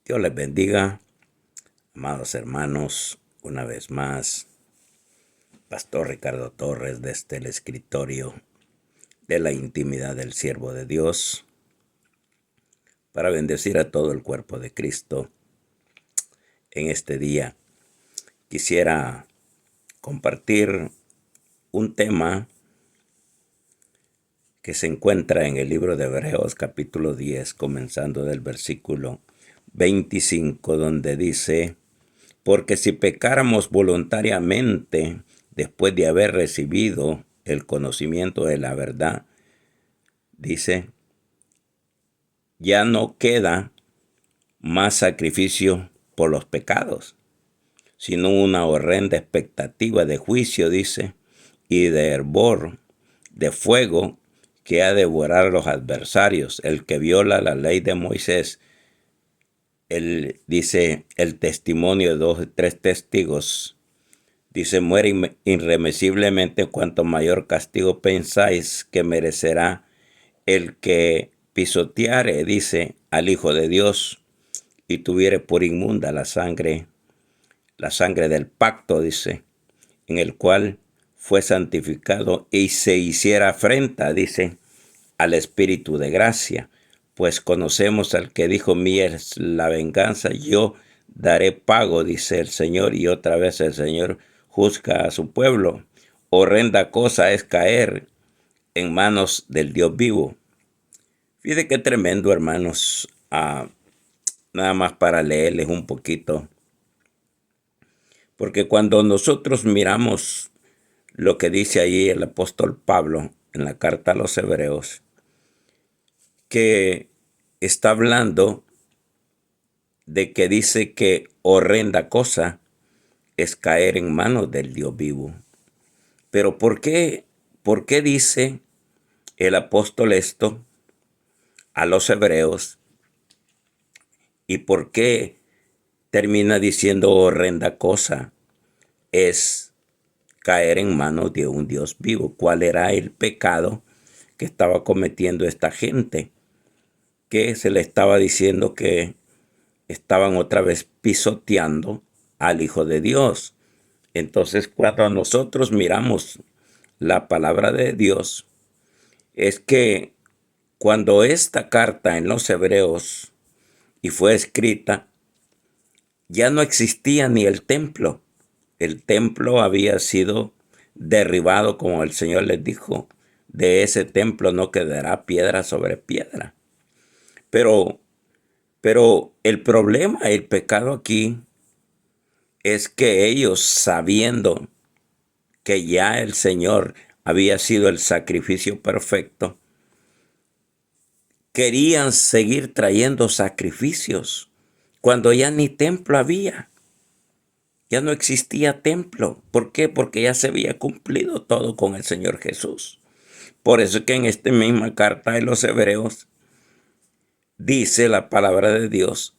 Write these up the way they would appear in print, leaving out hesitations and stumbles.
Dios les bendiga, amados hermanos, una vez más, Pastor Ricardo Torres desde el escritorio de la intimidad del siervo de Dios, para bendecir a todo el cuerpo de Cristo. En este día quisiera compartir un tema que se encuentra en el libro de Hebreos capítulo 10, comenzando del versículo 25, donde dice: porque si pecáramos voluntariamente después de haber recibido el conocimiento de la verdad, dice, ya no queda más sacrificio por los pecados, sino una horrenda expectativa de juicio, dice, y de hervor, de fuego que ha de devorar a los adversarios. El que viola la ley de Moisés, él dice, el testimonio de 2 o 3 testigos, dice, muere irremisiblemente. Cuanto mayor castigo pensáis que merecerá el que pisoteare, dice, al Hijo de Dios, y tuviere por inmunda la sangre del pacto, dice, en el cual fue santificado, y se hiciera afrenta, dice, al Espíritu de gracia. Pues conocemos al que dijo: mía es la venganza, yo daré pago, dice el Señor. Y otra vez el Señor juzga a su pueblo. Horrenda cosa es caer en manos del Dios vivo. Fíjate qué tremendo, hermanos. Nada más para leerles un poquito. Porque cuando nosotros miramos lo que dice ahí el apóstol Pablo en la carta a los Hebreos, que está hablando de que dice que horrenda cosa es caer en manos del Dios vivo. Pero ¿por qué dice el apóstol esto a los hebreos? ¿Y por qué termina diciendo horrenda cosa es caer en manos de un Dios vivo? ¿Cuál era el pecado que estaba cometiendo esta gente? Que se le estaba diciendo que estaban otra vez pisoteando al Hijo de Dios. Entonces, cuando nosotros miramos la palabra de Dios, es que cuando esta carta en los Hebreos y fue escrita, ya no existía ni el templo. El templo había sido derribado, como el Señor les dijo: de ese templo no quedará piedra sobre piedra. Pero el problema, el pecado aquí, es que ellos, sabiendo que ya el Señor había sido el sacrificio perfecto, querían seguir trayendo sacrificios cuando ya ni templo había. Ya no existía templo. ¿Por qué? Porque ya se había cumplido todo con el Señor Jesús. Por eso es que en esta misma carta de los Hebreos dice la palabra de Dios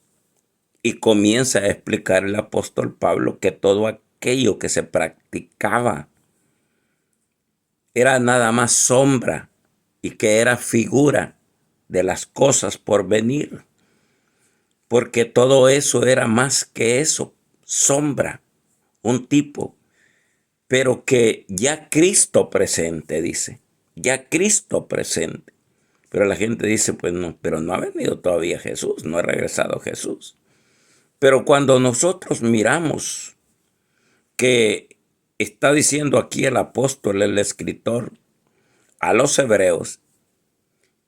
y comienza a explicar el apóstol Pablo que todo aquello que se practicaba era nada más sombra y que era figura de las cosas por venir. Porque todo eso era más que eso, sombra, un tipo. Pero que ya Cristo presente, dice, ya Cristo presente. Pero la gente dice, pues no, pero no ha venido todavía Jesús, no ha regresado Jesús. Pero cuando nosotros miramos que está diciendo aquí el apóstol, el escritor, a los hebreos,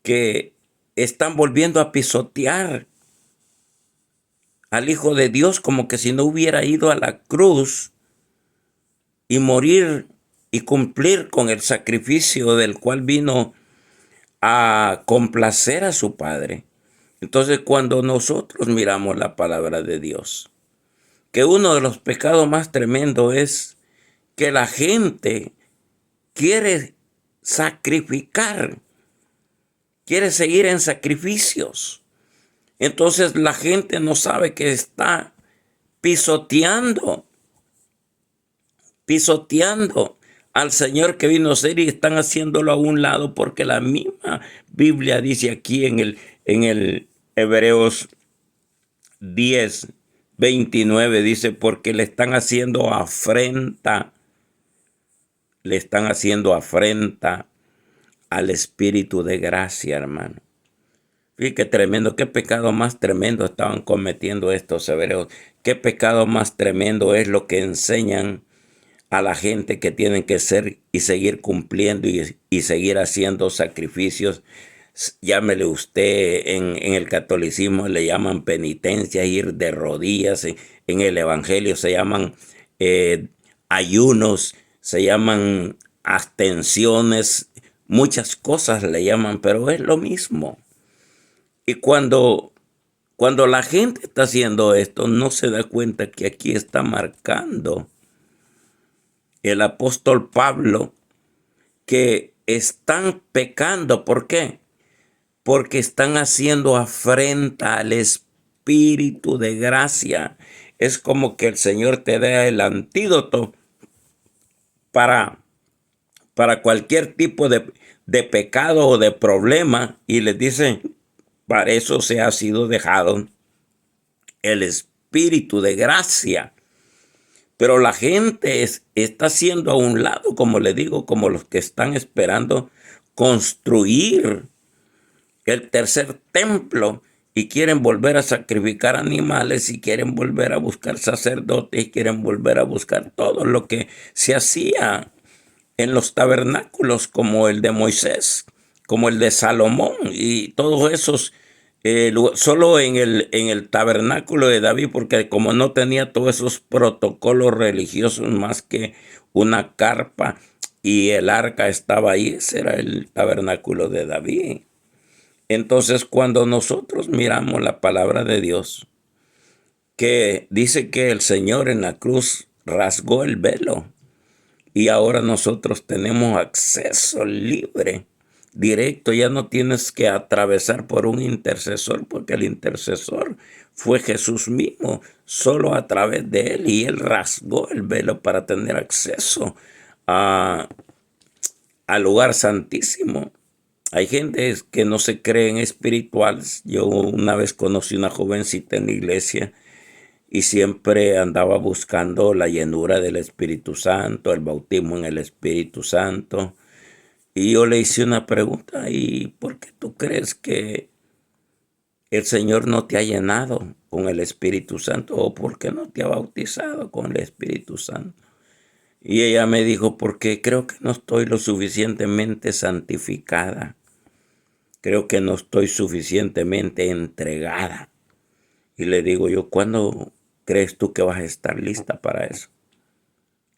que están volviendo a pisotear al Hijo de Dios como que si no hubiera ido a la cruz y morir y cumplir con el sacrificio del cual vino a complacer a su Padre. Entonces, cuando nosotros miramos la palabra de Dios, que uno de los pecados más tremendos es que la gente quiere sacrificar, quiere seguir en sacrificios. Entonces la gente no sabe que está pisoteando al Señor que vino a ser, y están haciéndolo a un lado porque la misma Biblia dice aquí en el Hebreos 10:29 dice, porque le están haciendo afrenta al Espíritu de gracia, hermano. Fíjate qué tremendo, qué pecado más tremendo estaban cometiendo estos hebreos. Qué pecado más tremendo es lo que enseñan a la gente que tienen que ser y seguir cumpliendo y seguir haciendo sacrificios. Llámele usted, en el catolicismo le llaman penitencia, ir de rodillas, en el evangelio se llaman ayunos, se llaman abstenciones, muchas cosas le llaman, pero es lo mismo. Y cuando la gente está haciendo esto, no se da cuenta que aquí está marcando el apóstol Pablo que están pecando. ¿Por qué? Porque están haciendo afrenta al Espíritu de gracia. Es como que el Señor te dé el antídoto para cualquier tipo de pecado o de problema y les dice, para eso se ha sido dejado el Espíritu de gracia. Pero la gente está haciendo a un lado, como le digo, como los que están esperando construir el tercer templo y quieren volver a sacrificar animales y quieren volver a buscar sacerdotes y quieren volver a buscar todo lo que se hacía en los tabernáculos, como el de Moisés, como el de Salomón y todos esos. Solo en el tabernáculo de David, porque como no tenía todos esos protocolos religiosos más que una carpa y el arca estaba ahí, ese era el tabernáculo de David. Entonces, cuando nosotros miramos la palabra de Dios, que dice que el Señor en la cruz rasgó el velo y ahora nosotros tenemos acceso libre, directo, ya no tienes que atravesar por un intercesor, porque el intercesor fue Jesús mismo, solo a través de él, y él rasgó el velo para tener acceso al lugar santísimo. Hay gente que no se creen espirituales. Yo una vez conocí una jovencita en la iglesia y siempre andaba buscando la llenura del Espíritu Santo, el bautismo en el Espíritu Santo. Y yo le hice una pregunta, ¿y por qué tú crees que el Señor no te ha llenado con el Espíritu Santo? ¿O por qué no te ha bautizado con el Espíritu Santo? Y ella me dijo, porque creo que no estoy lo suficientemente santificada. Creo que no estoy suficientemente entregada. Y le digo yo, ¿cuándo crees tú que vas a estar lista para eso?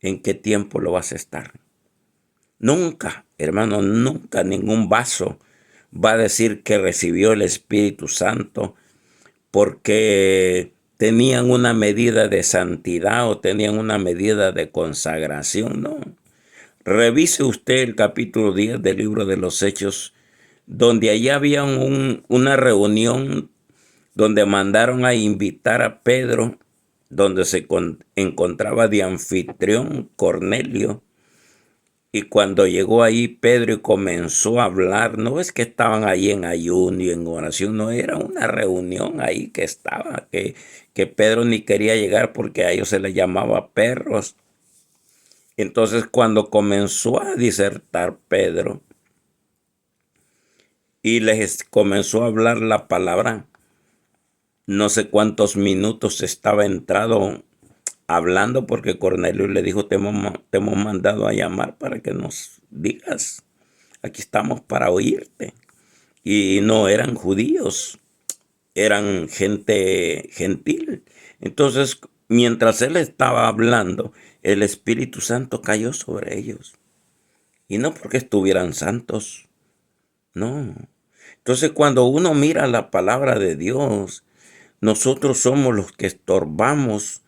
¿En qué tiempo lo vas a estar? Nunca, hermano, nunca ningún vaso va a decir que recibió el Espíritu Santo porque tenían una medida de santidad o tenían una medida de consagración. No. Revise usted el capítulo 10 del libro de los Hechos, donde allá había una reunión donde mandaron a invitar a Pedro, donde se encontraba de anfitrión Cornelio. Y cuando llegó ahí Pedro y comenzó a hablar, no es que estaban ahí en ayuno y en oración, no, era una reunión ahí que estaba, que Pedro ni quería llegar porque a ellos se les llamaba perros. Entonces cuando comenzó a disertar Pedro y les comenzó a hablar la palabra, no sé cuántos minutos estaba entrado hablando, porque Cornelio le dijo, te hemos mandado a llamar para que nos digas, aquí estamos para oírte. Y no eran judíos, eran gente gentil. Entonces, mientras él estaba hablando, el Espíritu Santo cayó sobre ellos. Y no porque estuvieran santos, no. Entonces, cuando uno mira la palabra de Dios, nosotros somos los que estorbamos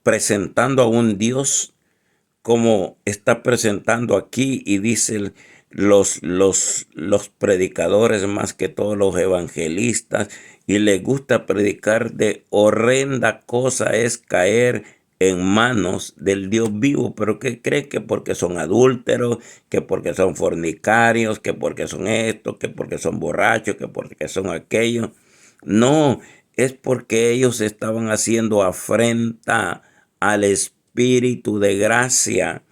presentando a un Dios como está presentando aquí, y dice los predicadores más que todos los evangelistas, y les gusta predicar de horrenda cosa es caer en manos del Dios vivo, pero que cree que porque son adúlteros, que porque son fornicarios, que porque son esto, que porque son borrachos, que porque son aquello. No, es porque ellos estaban haciendo afrenta al Espíritu de gracia.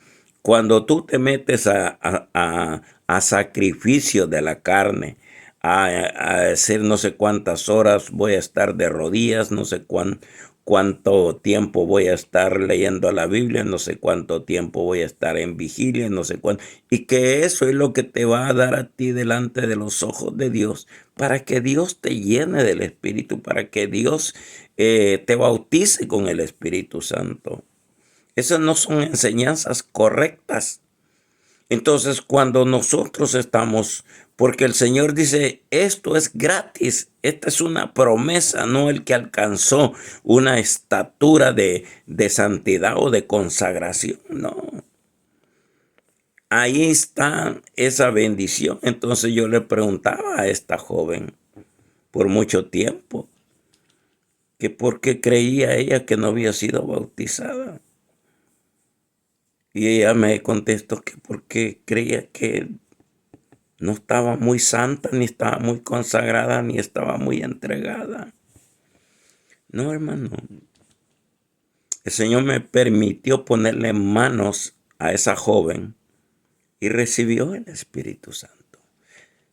Cuando tú te metes a sacrificio de la carne, a decir no sé cuántas horas voy a estar de rodillas, no sé cuánto tiempo voy a estar leyendo la Biblia, no sé cuánto tiempo voy a estar en vigilia, no sé cuánto, y que eso es lo que te va a dar a ti delante de los ojos de Dios, para que Dios te llene del Espíritu, para que Dios te bautice con el Espíritu Santo. Esas no son enseñanzas correctas. Entonces, cuando nosotros estamos, porque el Señor dice, esto es gratis, esta es una promesa, no el que alcanzó una estatura de santidad o de consagración, no. Ahí está esa bendición. Entonces yo le preguntaba a esta joven por mucho tiempo que por qué creía ella que no había sido bautizada. Y ella me contestó que porque creía que no estaba muy santa, ni estaba muy consagrada, ni estaba muy entregada. No, hermano. El Señor me permitió ponerle manos a esa joven y recibió el Espíritu Santo.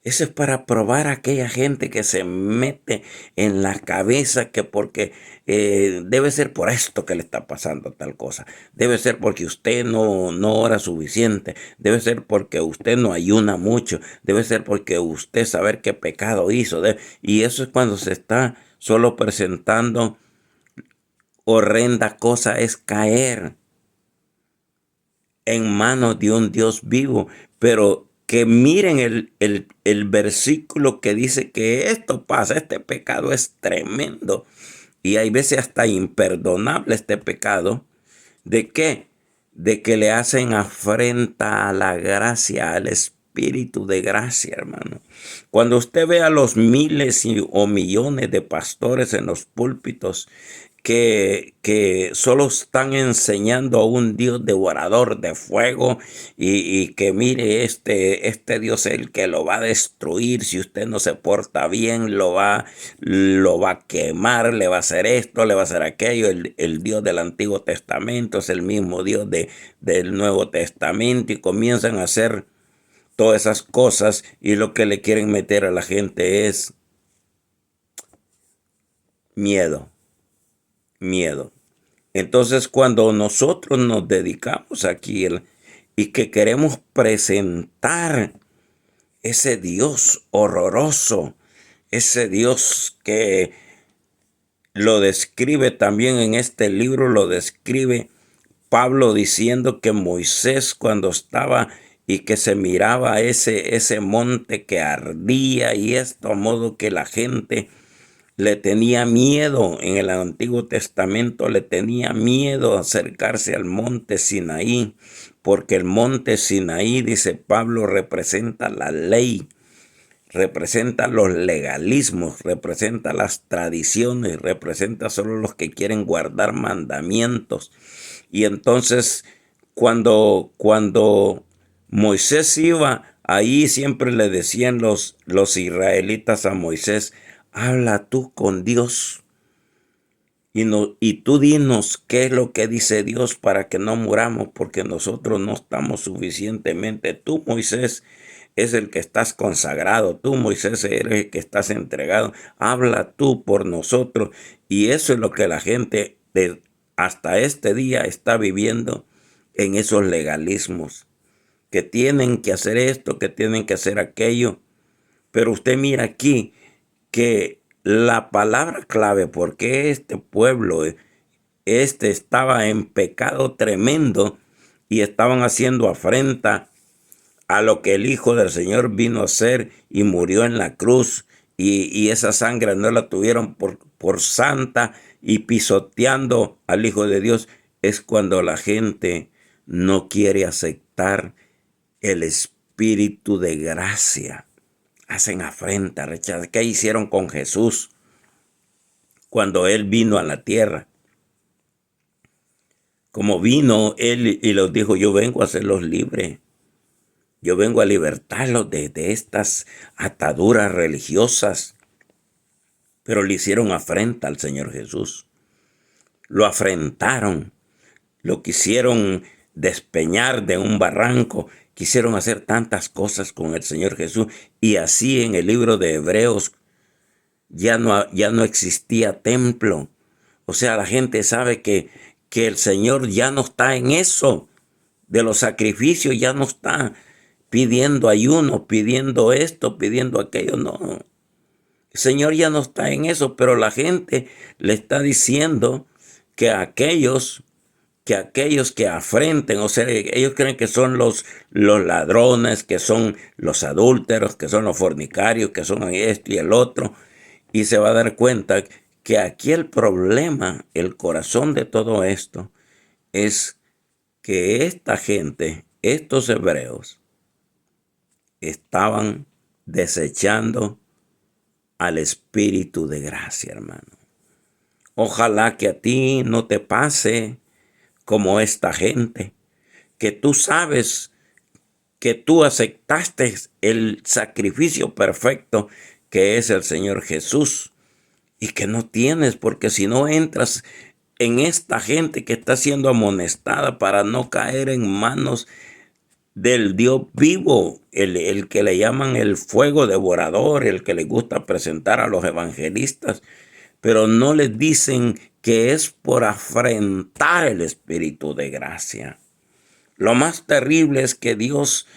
Eso es para probar a aquella gente que se mete en la cabeza que porque debe ser por esto que le está pasando tal cosa. Debe ser porque usted no ora suficiente. Debe ser porque usted no ayuna mucho. Debe ser porque usted saber qué pecado hizo. Y eso es cuando se está solo presentando horrenda cosa, es caer en manos de un Dios vivo. Pero que miren el versículo que dice que esto pasa, este pecado es tremendo. Y hay veces hasta imperdonable este pecado. ¿De qué? De que le hacen afrenta a la gracia, al Espíritu de gracia, hermano. Cuando usted ve a los miles o millones de pastores en los púlpitos que solo están enseñando a un Dios devorador de fuego y que mire, este Dios es el que lo va a destruir si usted no se porta bien, lo va a quemar, le va a hacer esto, le va a hacer aquello. El Dios del Antiguo Testamento es el mismo Dios del Nuevo Testamento y comienzan a hacer todas esas cosas y lo que le quieren meter a la gente es miedo. Entonces, cuando nosotros nos dedicamos aquí y que queremos presentar ese Dios horroroso, ese Dios que lo describe también en este libro, lo describe Pablo diciendo que Moisés cuando estaba y que se miraba ese monte que ardía y esto, a modo que la gente le tenía miedo, en el Antiguo Testamento le tenía miedo acercarse al monte Sinaí, porque el monte Sinaí, dice Pablo, representa la ley, representa los legalismos, representa las tradiciones, representa solo los que quieren guardar mandamientos. Y entonces cuando Moisés iba, ahí siempre le decían los israelitas a Moisés, habla tú con Dios y tú dinos qué es lo que dice Dios para que no muramos, porque nosotros no estamos suficientemente. Tú, Moisés, es el que estás consagrado. Tú, Moisés, eres el que estás entregado. Habla tú por nosotros. Y eso es lo que la gente hasta este día está viviendo en esos legalismos, que tienen que hacer esto, que tienen que hacer aquello. Pero usted mira aquí que la palabra clave, porque este pueblo, estaba en pecado tremendo y estaban haciendo afrenta a lo que el Hijo del Señor vino a hacer y murió en la cruz, y esa sangre no la tuvieron por santa, y pisoteando al Hijo de Dios, es cuando la gente no quiere aceptar el Espíritu de gracia. Hacen afrenta, rechazan. ¿Qué hicieron con Jesús cuando Él vino a la tierra? Como vino Él y los dijo, yo vengo a hacerlos libres. Yo vengo a libertarlos de estas ataduras religiosas. pero le hicieron afrenta al Señor Jesús. Lo afrentaron, lo quisieron despeñar de un barranco, quisieron hacer tantas cosas con el Señor Jesús, y así en el libro de Hebreos ya no existía templo. O sea, la gente sabe que el Señor ya no está en eso, de los sacrificios, ya no está pidiendo ayuno, pidiendo esto, pidiendo aquello, no. El Señor ya no está en eso, pero la gente le está diciendo que aquellos que afrenten, o sea, ellos creen que son los ladrones, que son los adúlteros, que son los fornicarios, que son esto y el otro, y se va a dar cuenta que aquí el problema, el corazón de todo esto, es que esta gente, estos hebreos, estaban desechando al Espíritu de gracia, hermano. Ojalá que a ti no te pase como esta gente, que tú sabes que tú aceptaste el sacrificio perfecto que es el Señor Jesús, y que no tienes, porque si no entras en esta gente que está siendo amonestada para no caer en manos del Dios vivo, el que le llaman el fuego devorador, el que le gusta presentar a los evangelistas, pero no les dicen que es por afrentar el Espíritu de gracia. Lo más terrible es que Dios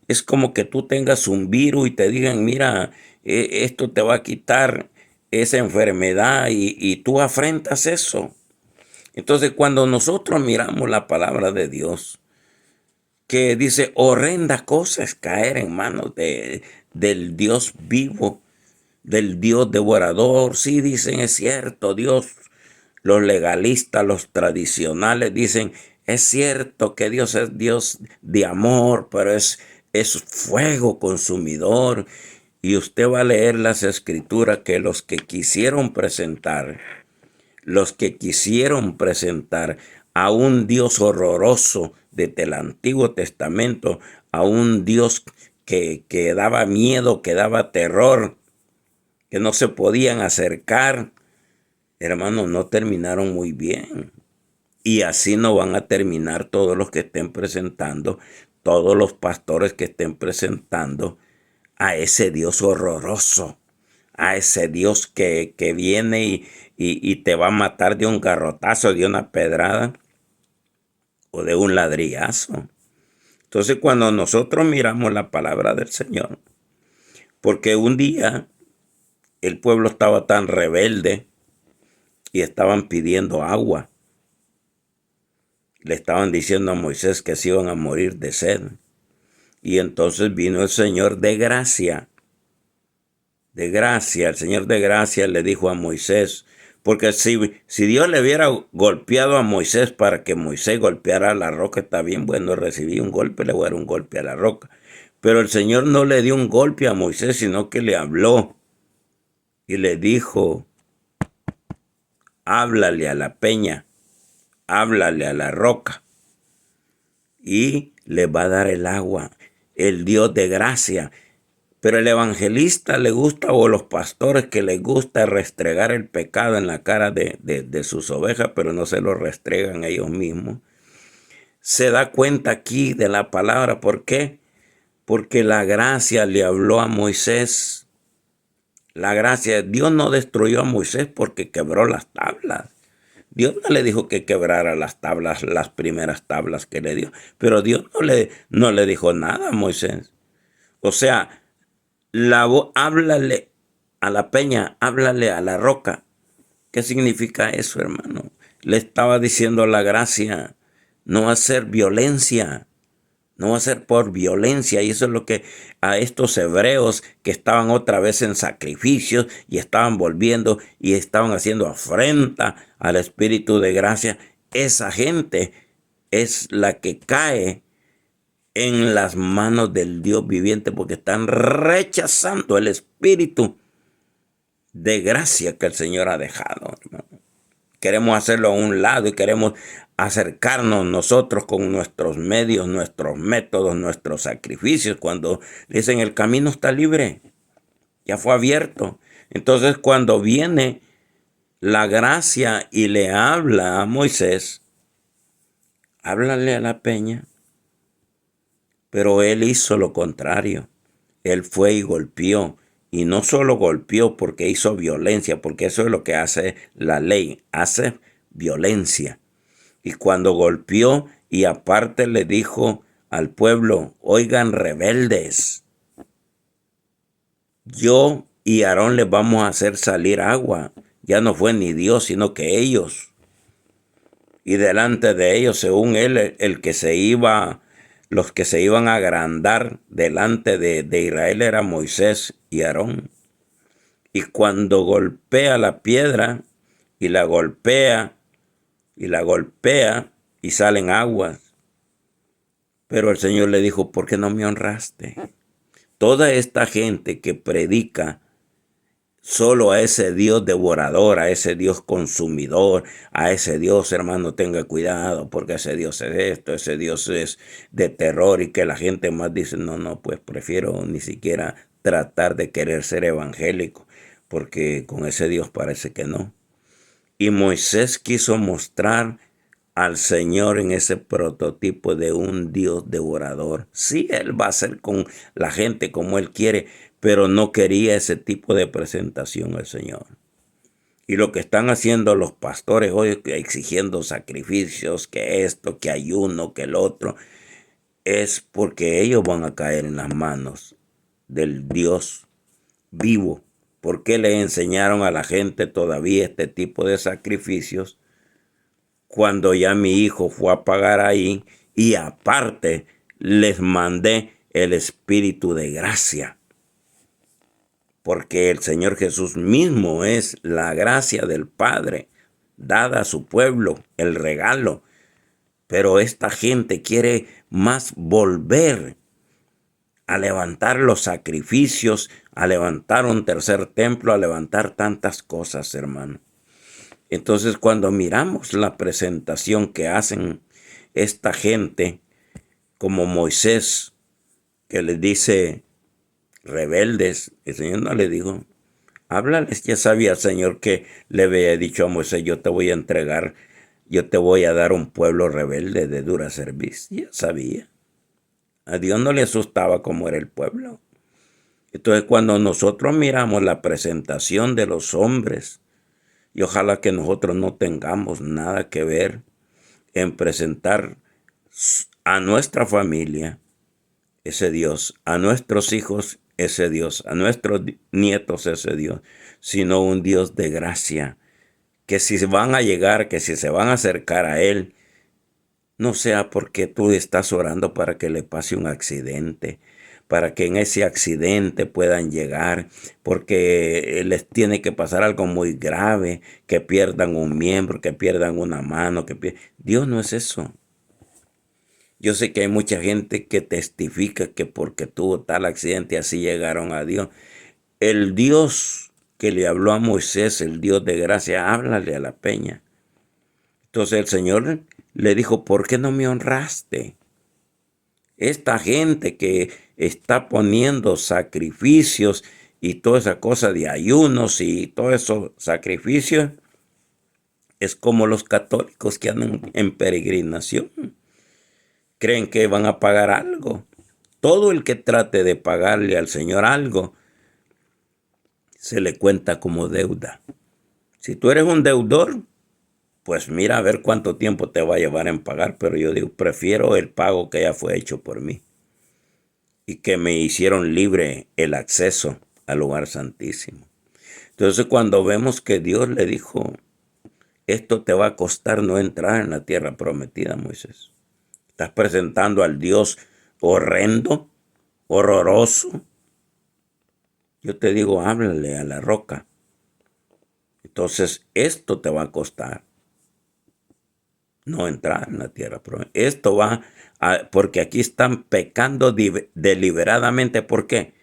es como que tú tengas un virus y te digan, mira, esto te va a quitar esa enfermedad, y tú afrentas eso. Entonces, cuando nosotros miramos la palabra de Dios, que dice horrenda cosa es caer en manos del Dios vivo, del Dios devorador. Sí, dicen, es cierto, Dios, los legalistas, los tradicionales dicen, es cierto que Dios es Dios de amor, pero es fuego consumidor. Y usted va a leer las escrituras que los que quisieron presentar a un Dios horroroso desde el Antiguo Testamento, a un Dios que daba miedo, que daba terror, que no se podían acercar, hermanos, no terminaron muy bien. Y así no van a terminar todos los que estén presentando, todos los pastores que estén presentando a ese Dios horroroso, a ese Dios que viene y te va a matar de un garrotazo, de una pedrada o de un ladrillazo. Entonces, cuando nosotros miramos la palabra del Señor, porque un día el pueblo estaba tan rebelde y estaban pidiendo agua, le estaban diciendo a Moisés que se iban a morir de sed. Y entonces vino el Señor de gracia. El Señor de gracia le dijo a Moisés, porque si Dios le hubiera golpeado a Moisés para que Moisés golpeara la roca, está bien, bueno, recibí un golpe, le voy a dar un golpe a la roca. Pero el Señor no le dio un golpe a Moisés, sino que le habló y le dijo, háblale a la peña, háblale a la roca, y le va a dar el agua, el Dios de gracia. Pero el evangelista le gusta, o los pastores que les gusta restregar el pecado en la cara de sus ovejas, pero no se lo restregan ellos mismos. Se da cuenta aquí de la palabra. ¿Por qué? Porque la gracia le habló a Moisés. La gracia, Dios no destruyó a Moisés porque quebró las tablas. Dios no le dijo que quebrara las tablas, las primeras tablas que le dio. Pero Dios no le dijo nada a Moisés. O sea, háblale a la peña, háblale a la roca. ¿Qué significa eso, hermano? Le estaba diciendo la gracia, no hacer violencia, no hacer por violencia. Y eso es lo que a estos hebreos que estaban otra vez en sacrificios y estaban volviendo y estaban haciendo afrenta al Espíritu de gracia, esa gente es la que cae en las manos del Dios viviente, porque están rechazando el Espíritu de gracia que el Señor ha dejado, hermano. Queremos hacerlo a un lado y queremos acercarnos nosotros con nuestros medios, nuestros métodos, nuestros sacrificios, cuando dicen el camino está libre, ya fue abierto. Entonces, cuando viene la gracia y le habla a Moisés, háblale a la peña, pero él hizo lo contrario. Él fue y golpeó. Y no solo golpeó porque hizo violencia, porque eso es lo que hace la ley, hace violencia. Y cuando golpeó y aparte le dijo al pueblo, oigan rebeldes, yo y Aarón les vamos a hacer salir agua. Ya no fue ni Dios, sino que ellos. Y delante de ellos, según él, el que se iba, los que se iban a agrandar delante de Israel era Moisés y Aarón. Y cuando golpea la piedra, y la golpea, y la golpea, y salen aguas. Pero el Señor le dijo, ¿por qué no me honraste? Toda esta gente que predica solo a ese Dios devorador, a ese Dios consumidor, a ese Dios, hermano, tenga cuidado, porque ese Dios es esto, ese Dios es de terror, y que la gente más dice, no, pues prefiero ni siquiera tratar de querer ser evangélico, porque con ese Dios parece que no. Y Moisés quiso mostrar al Señor en ese prototipo de un Dios devorador. Sí, Él va a hacer con la gente como Él quiere, pero no quería ese tipo de presentación al Señor. Y lo que están haciendo los pastores hoy, exigiendo sacrificios, que esto, que ayuno, que el otro, es porque ellos van a caer en las manos del Dios vivo. ¿Por qué le enseñaron a la gente todavía este tipo de sacrificios cuando ya mi hijo fue a pagar ahí y aparte les mandé el Espíritu de gracia? Porque el Señor Jesús mismo es la gracia del Padre dada a su pueblo, el regalo. Pero esta gente quiere más volver a levantar los sacrificios, a levantar un tercer templo, a levantar tantas cosas, hermano. Entonces, cuando miramos la presentación que hacen esta gente, como Moisés, que les dice rebeldes, el Señor no le dijo, háblales. Ya sabía el Señor que le había dicho a Moisés, yo te voy a entregar, yo te voy a dar un pueblo rebelde de dura cerviz. Ya sabía. A Dios no le asustaba cómo era el pueblo. Entonces, cuando nosotros miramos la presentación de los hombres, y ojalá que nosotros no tengamos nada que ver en presentar a nuestra familia ese Dios, a nuestros hijos ese Dios, a nuestros nietos ese Dios, sino un Dios de gracia, que si van a llegar, que si se van a acercar a Él, no sea porque tú estás orando para que le pase un accidente, para que en ese accidente puedan llegar, porque les tiene que pasar algo muy grave, que pierdan un miembro, que pierdan una mano, Dios no es eso. Yo sé que hay mucha gente que testifica que porque tuvo tal accidente así llegaron a Dios. El Dios que le habló a Moisés, el Dios de gracia, háblale a la peña. Entonces el Señor le dijo, ¿por qué no me honraste? Esta gente que está poniendo sacrificios y toda esa cosa de ayunos y todos esos sacrificios, es como los católicos que andan en peregrinación. Creen que van a pagar algo. Todo el que trate de pagarle al Señor algo, se le cuenta como deuda. Si tú eres un deudor, pues mira a ver cuánto tiempo te va a llevar en pagar, pero yo digo, prefiero el pago que ya fue hecho por mí y que me hicieron libre el acceso al lugar santísimo. Entonces, cuando vemos que Dios le dijo, esto te va a costar no entrar en la tierra prometida, Moisés. Estás presentando al Dios horrendo, horroroso. Yo te digo, háblale a la roca. Entonces, esto te va a costar no entrar en la tierra prometida. Esto va porque aquí están pecando deliberadamente. ¿Por qué?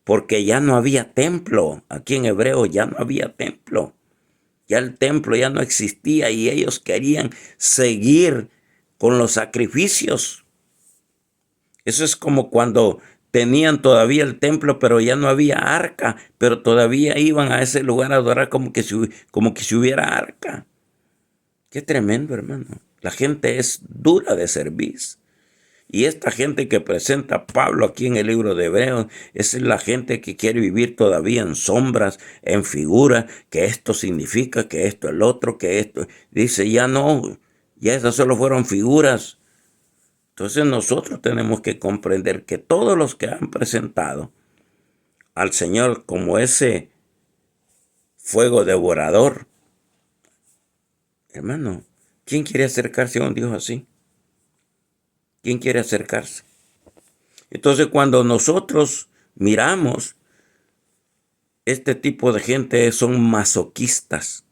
Porque ya no había templo. Aquí en hebreo ya no había templo. Ya el templo ya no existía y ellos querían seguir con los sacrificios. Eso es como cuando tenían todavía el templo, pero ya no había arca, pero todavía iban a ese lugar a adorar como que si hubiera arca. Qué tremendo, hermano. La gente es dura de servicio. Y esta gente que presenta Pablo aquí en el libro de Hebreos, es la gente que quiere vivir todavía en sombras, en figuras, que esto significa, que esto es el otro, que esto. Dice, ya no, ya esas solo fueron figuras. Entonces nosotros tenemos que comprender que todos los que han presentado al Señor como ese fuego devorador, hermano, ¿quién quiere acercarse a un Dios así? ¿Quién quiere acercarse? Entonces cuando nosotros miramos, este tipo de gente son masoquistas,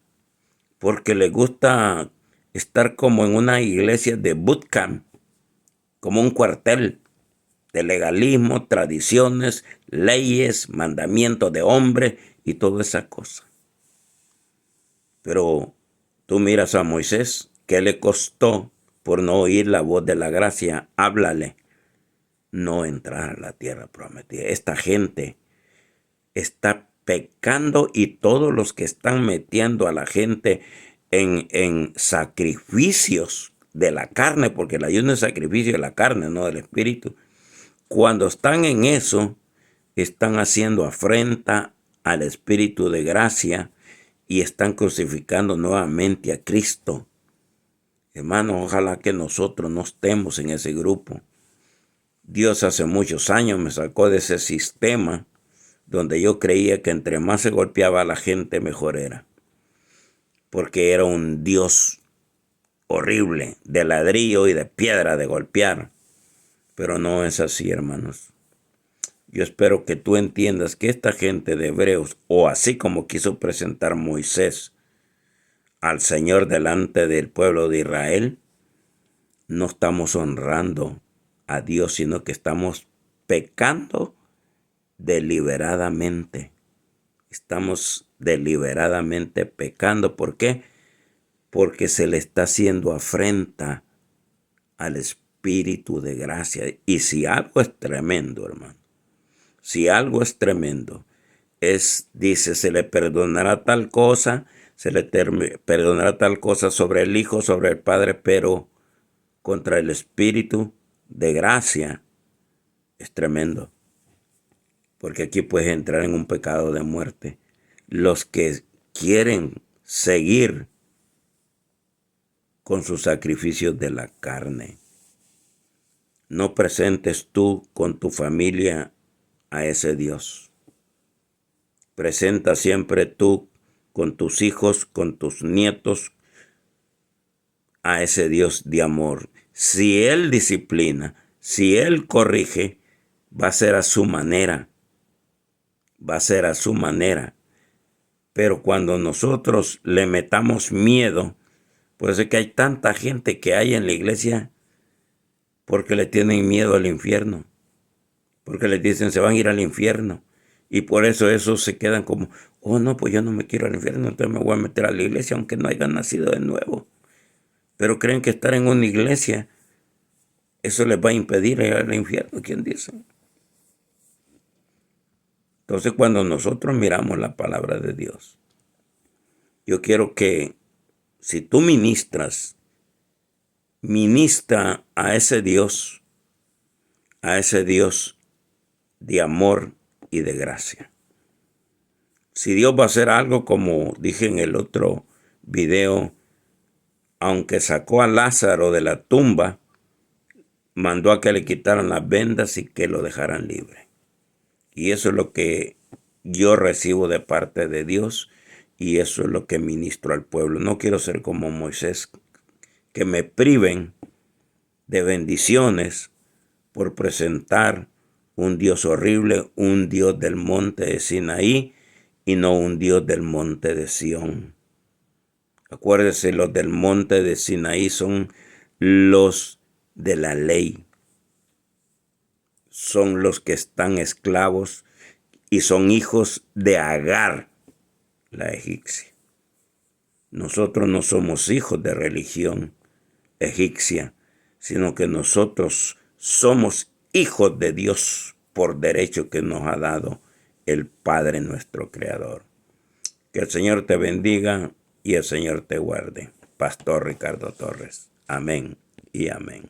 porque les gusta estar como en una iglesia de bootcamp, como un cuartel de legalismo, tradiciones, leyes, mandamientos de hombre y toda esa cosa. Pero tú miras a Moisés, ¿qué le costó por no oír la voz de la gracia? Háblale, no entrar a la tierra prometida. Esta gente está pecando y todos los que están metiendo a la gente en sacrificios de la carne, porque el ayuno es sacrificio de la carne, no del espíritu. Cuando están en eso, están haciendo afrenta al espíritu de gracia y están crucificando nuevamente a Cristo. Hermanos, ojalá que nosotros no estemos en ese grupo. Dios hace muchos años me sacó de ese sistema donde yo creía que entre más se golpeaba a la gente, mejor era. Porque era un Dios horrible, de ladrillo y de piedra de golpear. Pero no es así, hermanos. Yo espero que tú entiendas que esta gente de Hebreos, o así como quiso presentar Moisés al Señor delante del pueblo de Israel, no estamos honrando a Dios, sino que estamos pecando deliberadamente. Estamos deliberadamente pecando. ¿Por qué? Porque se le está haciendo afrenta al Espíritu de gracia. Y si algo es tremendo, hermano, si algo es tremendo, dice, se le perdonará tal cosa, perdonará tal cosa sobre el Hijo, sobre el Padre, pero contra el Espíritu de gracia es tremendo. Porque aquí puedes entrar en un pecado de muerte. Los que quieren seguir con sus sacrificios de la carne. No presentes tú con tu familia a ese Dios. Presenta siempre tú con tus hijos, con tus nietos, a ese Dios de amor. Si Él disciplina, si Él corrige, va a ser a su manera. Va a ser a su manera. Pero cuando nosotros le metamos miedo, por eso es que hay tanta gente que hay en la iglesia porque le tienen miedo al infierno. Porque les dicen se van a ir al infierno. Y por eso esos se quedan como, oh no, pues yo no me quiero al infierno, entonces me voy a meter a la iglesia aunque no haya nacido de nuevo. Pero creen que estar en una iglesia, eso les va a impedir ir al infierno, ¿quién dice? Entonces cuando nosotros miramos la palabra de Dios, yo quiero que si tú ministra a ese Dios de amor y de gracia. Si Dios va a hacer algo, como dije en el otro video, aunque sacó a Lázaro de la tumba, mandó a que le quitaran las vendas y que lo dejaran libre. Y eso es lo que yo recibo de parte de Dios y eso es lo que ministro al pueblo. No quiero ser como Moisés, que me priven de bendiciones por presentar un Dios horrible, un Dios del monte de Sinaí y no un Dios del monte de Sión. Acuérdese, los del monte de Sinaí son los de la ley. Son los que están esclavos y son hijos de Agar, la egipcia. Nosotros no somos hijos de religión egipcia, sino que nosotros somos hijos de Dios. por derecho que nos ha dado el Padre nuestro Creador. Que el Señor te bendiga y el Señor te guarde. Pastor Ricardo Torres. Amén y amén.